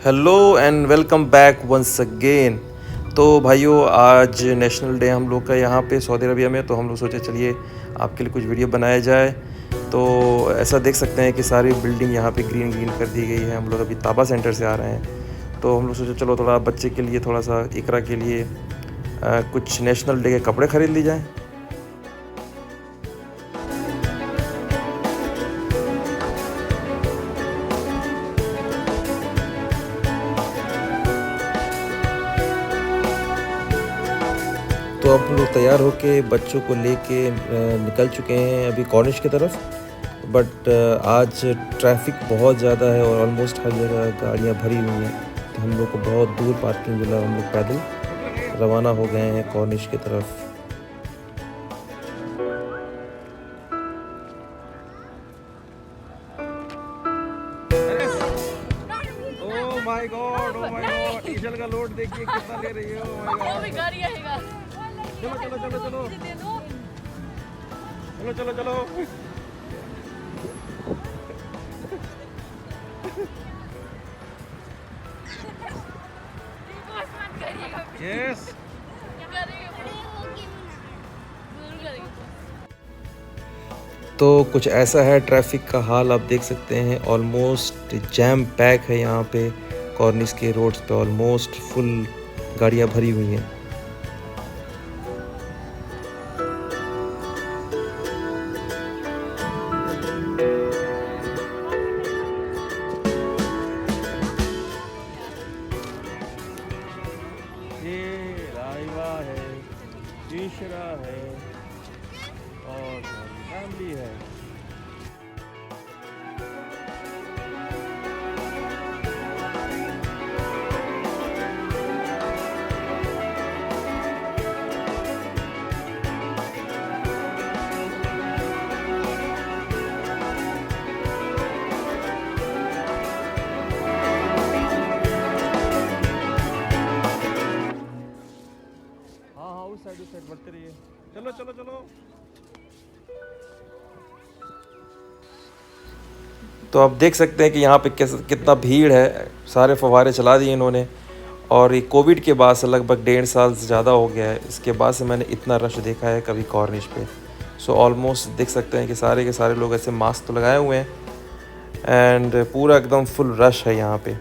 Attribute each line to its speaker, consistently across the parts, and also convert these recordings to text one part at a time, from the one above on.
Speaker 1: Hello and welcome back once again. तो भाइयों, आज नेशनल डे हम लोग का यहाँ पे सऊदी अरबिया में, तो हम लोग सोचे चलिए आपके लिए कुछ वीडियो बनाया जाए। तो ऐसा देख सकते हैं कि सारी बिल्डिंग यहाँ पे ग्रीन ग्रीन कर दी गई है। हम लोग अभी ताबा सेंटर से आ रहे हैं, तो हम लोग सोचे चलो थोड़ा बच्चे के लिए, थोड़ा सा इकरा के लिए कुछ नेशनल डे के कपड़े ख़रीद ली जाए। तो अब हम लोग तैयार होके बच्चों को लेके निकल चुके हैं अभी कॉर्निश की तरफ। बट आज ट्रैफिक बहुत ज़्यादा है और ऑलमोस्ट हर जगह गाड़ियाँ भरी हुई हैं, तो हम लोग को बहुत दूर पार्किंग मिला। हम लोग पैदल रवाना हो गए हैं कॉर्निश की तरफ।
Speaker 2: ओह माय गॉड, डीजल का लोड देखिए कितना ले रही हो। ओह माय गॉड, चलो चलो चलो चलो चलो चलो चलो। यस,
Speaker 1: तो कुछ ऐसा है ट्रैफिक का हाल, आप देख सकते हैं। ऑलमोस्ट जैम पैक है यहाँ पे कॉर्निश के रोड्स पे, ऑलमोस्ट फुल गाड़ियाँ भरी हुई हैं।
Speaker 2: ये राइवा है, तीसरा है और फैमिली है। हाँ उस साइड बढ़ते रहिए। चलो चलो चलो।
Speaker 1: तो आप देख सकते हैं कि यहाँ पे कितना भीड़ है। सारे फव्वारे चला दिए इन्होंने, और ये कोविड के बाद से लगभग 1.5 साल से ज़्यादा हो गया है। इसके बाद से मैंने इतना रश देखा है कभी कॉर्निश पे। सो ऑलमोस्ट देख सकते हैं कि सारे के सारे लोग ऐसे मास्क तो लगाए हुए हैं, एंड पूरा एकदम फुल रश है यहाँ पे।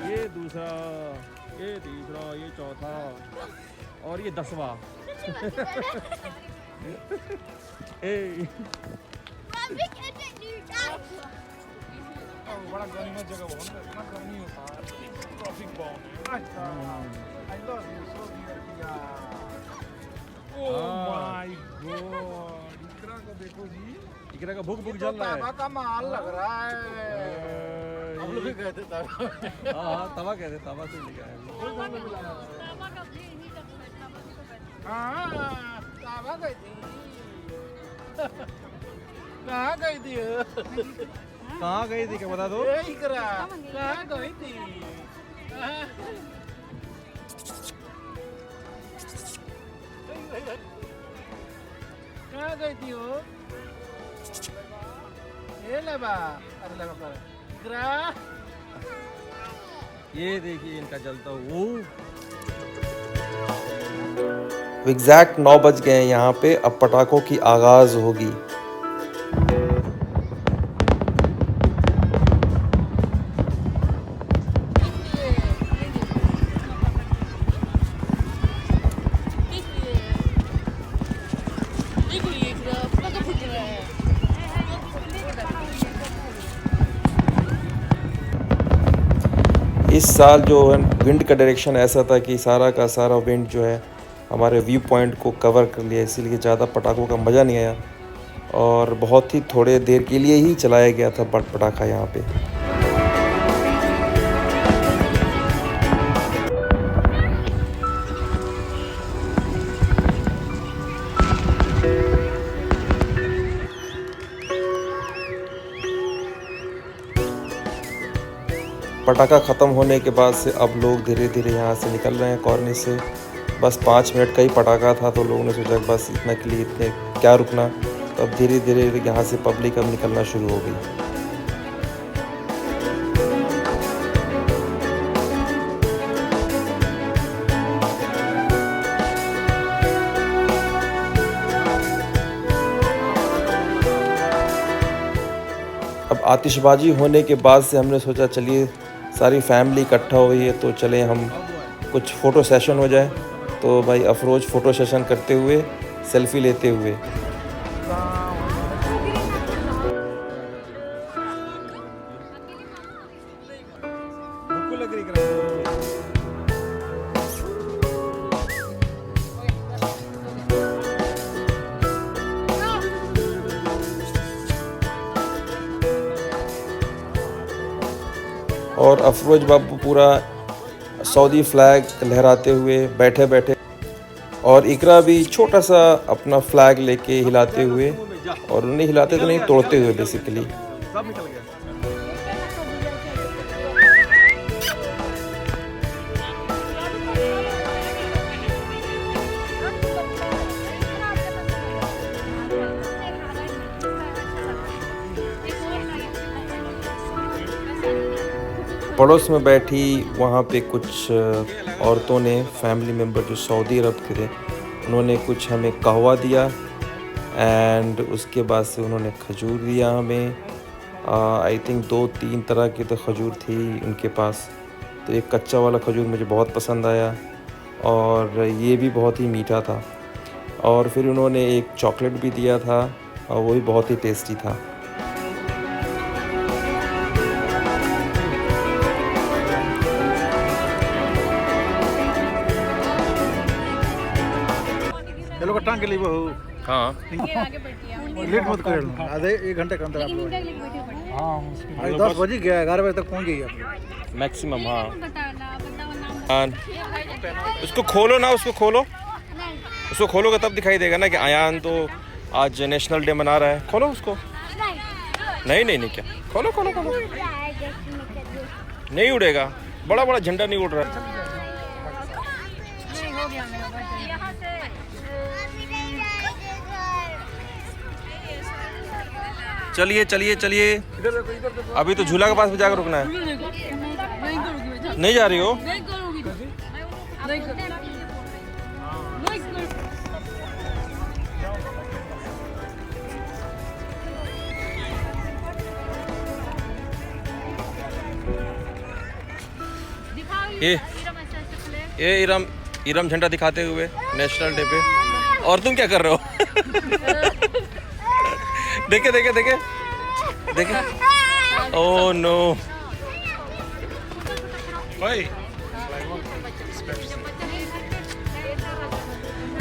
Speaker 2: ये दूसरा, ये तीसरा, ये चौथा और ये 10वां। ए
Speaker 3: बड़ा गनीमत जगह बहुत है, इतना गर्मी होता है, ट्रैफिक बहुत है। अच्छा, I love you so dear. Oh my god, Iqra को देखो जी,
Speaker 2: इकरा का भूख भूख जल रहा
Speaker 3: ताबा
Speaker 2: है।
Speaker 3: का माल लग रहा है। हम लोग भी गए थे ताबा।
Speaker 2: हाँ तवा कहते, तवा से लिखा है।
Speaker 3: हाँ, ताबा गई थी। कहाँ गई थी?
Speaker 2: कहाँ गई थी क्या बता दो।
Speaker 3: ए इकरा, कहाँ गई थी? कहाँ गई थी वो? ये लबा, अरे लगा पर। इकरा,
Speaker 2: ये देखिए इनका जलता हुआ।
Speaker 1: एग्जैक्ट 9 बज गए हैं यहाँ पे। अब पटाखों की आगाज़ होगी। इस साल जो है विंड का डायरेक्शन ऐसा था कि सारा का सारा विंड जो है हमारे व्यू पॉइंट को कवर कर लिया, इसीलिए ज़्यादा पटाखों का मज़ा नहीं आया, और बहुत ही थोड़े देर के लिए ही चलाया गया था पटाखा यहाँ पे। पटाखा ख़त्म होने के बाद से अब लोग धीरे धीरे यहाँ से निकल रहे हैं कॉर्निश से। बस 5 मिनट का ही पटाखा था, तो लोगों ने सोचा बस इतना के लिए इतने क्या रुकना। तो अब धीरे धीरे यहाँ से पब्लिक अब निकलना शुरू हो गई। अब आतिशबाजी होने के बाद से हमने सोचा चलिए सारी फैमिली इकट्ठा हुई है तो चले हम कुछ फ़ोटो सेशन हो जाए। तो भाई अफरोज फ़ोटो सेशन करते हुए, सेल्फ़ी लेते हुए। और अफरोज बाबू पूरा सऊदी फ्लैग लहराते हुए बैठे बैठे, और इकरा भी छोटा सा अपना फ्लैग लेके हिलाते हुए, और उन्हें हिलाते तो नहीं, तोड़ते हुए बेसिकली।
Speaker 2: सब निकल गया।
Speaker 1: पड़ोस में बैठी वहाँ पे कुछ औरतों ने, फैमिली मेम्बर जो सऊदी अरब के थे, उन्होंने कुछ हमें कहवा दिया एंड उसके बाद से उन्होंने खजूर दिया हमें। आई थिंक 2-3 तरह की तो खजूर थी उनके पास। तो एक कच्चा वाला खजूर मुझे बहुत पसंद आया और ये भी बहुत ही मीठा था। और फिर उन्होंने एक चॉकलेट भी दिया था और वो भी बहुत ही टेस्टी था।
Speaker 2: चलो टांग के लिए वो
Speaker 1: हाँ,
Speaker 2: लेट मत करो, आधे 1 घंटे के अंदर आप लोग।
Speaker 3: हाँ,
Speaker 2: 10 बजे गया, 11 बजे तक पहुंच गई आप।
Speaker 1: मैक्सिमम। हाँ, उसको खोलो ना, उसको खोलो, उसको खोलोगे तब दिखाई देगा ना कि आयान तो आज नेशनल डे मना रहा है। खोलो उसको। नहीं नहीं नहीं, क्या खोलो खोलो खोलो। नहीं उड़ेगा, बड़ा बड़ा झंडा नहीं उड़ रहा है। चलिए चलिए चलिए, अभी तो झूला के पास भी जाकर रुकना है। नहीं जा रही हो? ये इरम झंडा दिखाते हुए नेशनल डे पे। और तुम क्या कर रहे हो? देखे देखे देखे देखे। Oh no.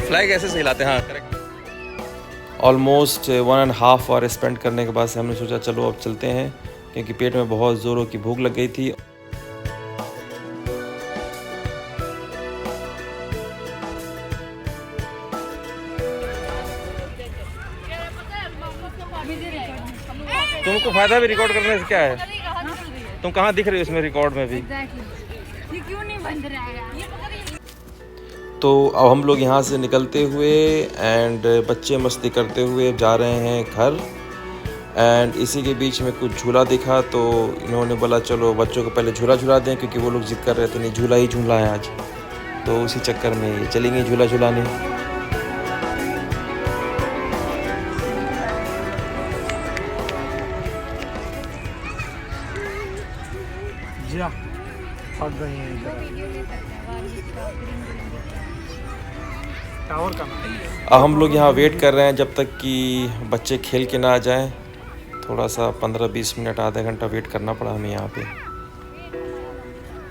Speaker 1: फ्लैग ऐसे से हिलाते हैं। हाँ, करेक्ट। ऑलमोस्ट 1.5 आवर स्पेंड करने के बाद से हमने सोचा चलो अब चलते हैं, क्योंकि पेट में बहुत ज़ोरों की भूख लग गई थी। तुमको फायदा भी रिकॉर्ड करने से क्या है? तुम कहाँ दिख रही हो इसमें रिकॉर्ड में भी?
Speaker 4: ये क्यों नहीं बंद रहा है?
Speaker 1: तो अब हम लोग यहाँ से निकलते हुए एंड बच्चे मस्ती करते हुए जा रहे हैं घर। एंड इसी के बीच में कुछ झूला दिखा, तो इन्होंने बोला चलो बच्चों को पहले झूला झूला दें, क्योंकि वो लोग जिद कर रहे थे नहीं झूला ही झूला है आज। तो उसी चक्कर में ये चलेंगे झूला झूलाने।
Speaker 3: जी हाँ, फट गई है इधर। टावर का
Speaker 1: अब हम लोग यहाँ वेट कर रहे हैं जब तक कि बच्चे खेल के ना आ जाएं। थोड़ा सा 15-20 मिनट, आधा घंटा वेट करना पड़ा हमें यहाँ पे।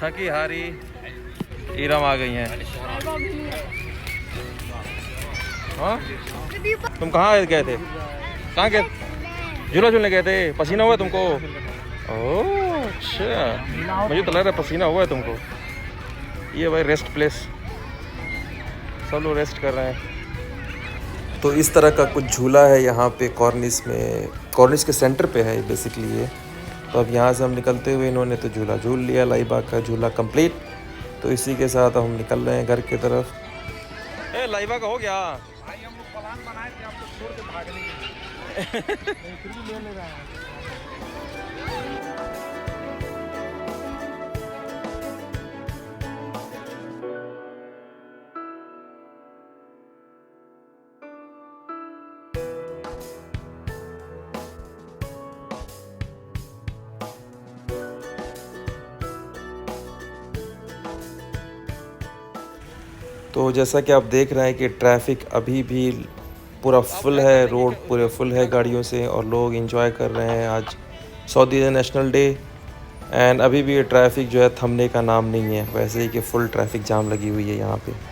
Speaker 1: थकी हारी इरम आ गई हैं। हाँ, तुम कहाँ गए थे? कहाँ गए? झूला झूलने गए थे? पसीना हुआ तुमको? ओह अच्छा, मुझे तो लग रहा है पसीना हुआ है तुमको। ये भाई रेस्ट प्लेस, सब लोग रेस्ट कर रहे हैं। तो इस तरह का कुछ झूला है यहाँ पे कॉर्निश में, कॉर्निश के सेंटर पे है बेसिकली ये। तो अब यहाँ से हम निकलते हुए इन्होंने तो झूला झूल लिया, लाइबा का झूला कंप्लीट। तो इसी के साथ हम निकल रहे हैं घर की तरफ। लाइवा का हो गया।
Speaker 3: भाई हम लोग प्लान बनाए थे आपको छोड़ के भागने के लिए, नहीं फिर भी ले ले रहे हैं।
Speaker 1: तो जैसा कि आप देख रहे हैं कि ट्रैफिक अभी भी पूरा फुल है, रोड पूरे फुल है गाड़ियों से और लोग एंजॉय कर रहे हैं आज सऊदी नेशनल डे। एंड अभी भी ये ट्रैफिक जो है थमने का नाम नहीं है, वैसे ही कि फुल ट्रैफिक जाम लगी हुई है यहाँ पे।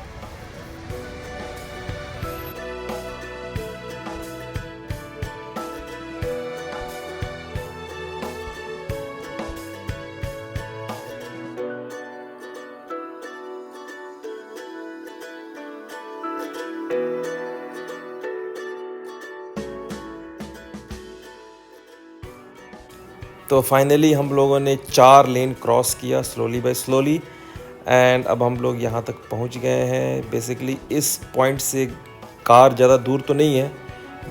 Speaker 1: तो फाइनली हम लोगों ने 4 लेन क्रॉस किया स्लोली बाय स्लोली एंड अब हम लोग यहाँ तक पहुँच गए हैं। बेसिकली इस पॉइंट से कार ज़्यादा दूर तो नहीं है,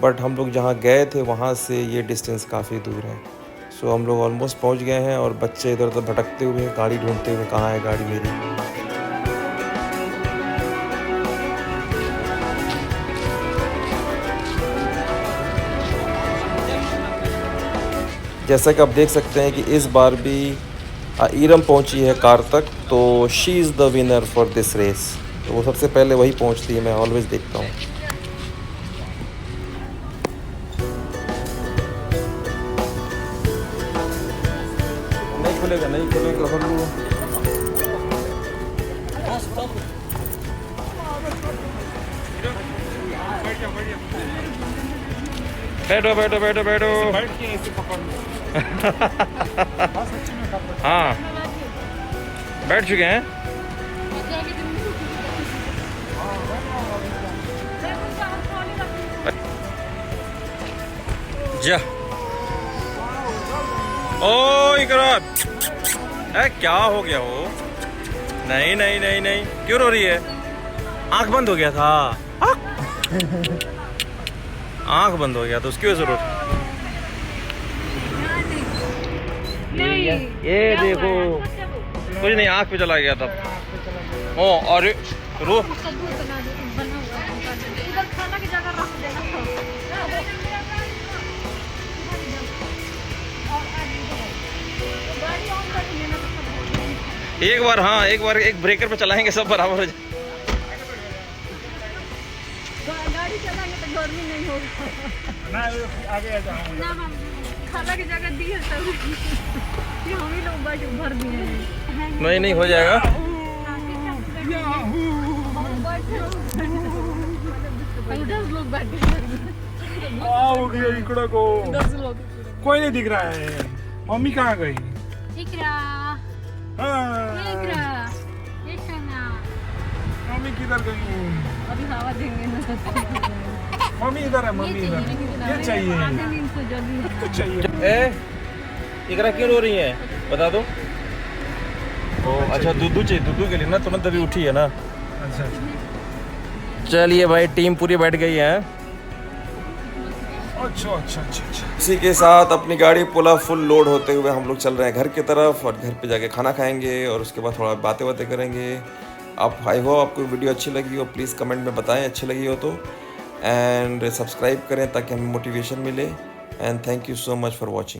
Speaker 1: बट हम लोग जहाँ गए थे वहाँ से ये डिस्टेंस काफ़ी दूर है। सो हम लोग ऑलमोस्ट पहुँच गए हैं और बच्चे इधर उधर भटकते हुए गाड़ी ढूंढते हुए, कहाँ है गाड़ी मेरी। जैसा कि आप देख सकते हैं कि इस बार भी इरम पहुंची है कार तक, तो she is the winner for this race. तो वो सबसे पहले वही पहुंचती है, मैं ऑलवेज देखता हूँ। नहीं खुलेगा, नहीं खुलेगा। बैठो बैठो बैठो बैठो।
Speaker 3: बैठ के ऐसे पकड़ लो। बस अच्छे में कर लो।
Speaker 1: हाँ बैठ चुके हैं। जा ओ इकरा, क्या हो गया हो? नहीं नहीं नहीं नहीं, क्यों रो रही है? आंख बंद हो गया था। आंख बंद हो गया तो उसकी वजह से ये देखो कुछ नहीं, आंख पे चला गया था। ओ अरे रो, एक बार हाँ, एक बार एक ब्रेकर पे चलाएंगे सब बराबर हो जाए।
Speaker 4: गाड़ी चलाएंगे तो गर्मी नहीं होगा
Speaker 3: ना, आगे आ जाओ
Speaker 4: ना। हम खाना की जगह दी है सब कि हम ही लोग बस भर दिए हैं।
Speaker 1: नहीं नहीं हो जाएगा।
Speaker 4: 10 लोग बैठे
Speaker 3: आओ गया इकड़ा को।
Speaker 4: 10 लोग।
Speaker 3: कोई नहीं दिख रहा है। मम्मी कहाँ गई?
Speaker 4: इकरा
Speaker 3: हाँ,
Speaker 4: इकरा इकरा
Speaker 3: मम्मी किधर गई?
Speaker 4: अभी हवा देंगे ना।
Speaker 3: मम्मी इधर है, मम्मी इधर। ये चाहिए, कुछ चाहिए।
Speaker 1: ए इकरा क्यों रो रही है बता दो। ओ अच्छा दूधू चाहिए, दूधू के लिए ना तुरंत अभी उठी है ना।
Speaker 3: अच्छा
Speaker 1: चलिए भाई टीम पूरी बैठ गई है।
Speaker 3: अच्छा अच्छा अच्छा अच्छा।
Speaker 1: इसी के साथ अपनी गाड़ी पूरा फुल लोड होते हुए हम लोग चल रहे हैं घर की तरफ और घर पे जाके खाना खाएंगे और उसके बाद थोड़ा बातें करेंगे। आप आई होप आपको वीडियो अच्छी लगी हो, प्लीज़ कमेंट में बताएं अच्छी लगी हो तो, एंड सब्सक्राइब करें ताकि हमें मोटिवेशन मिले। And thank you so much for watching.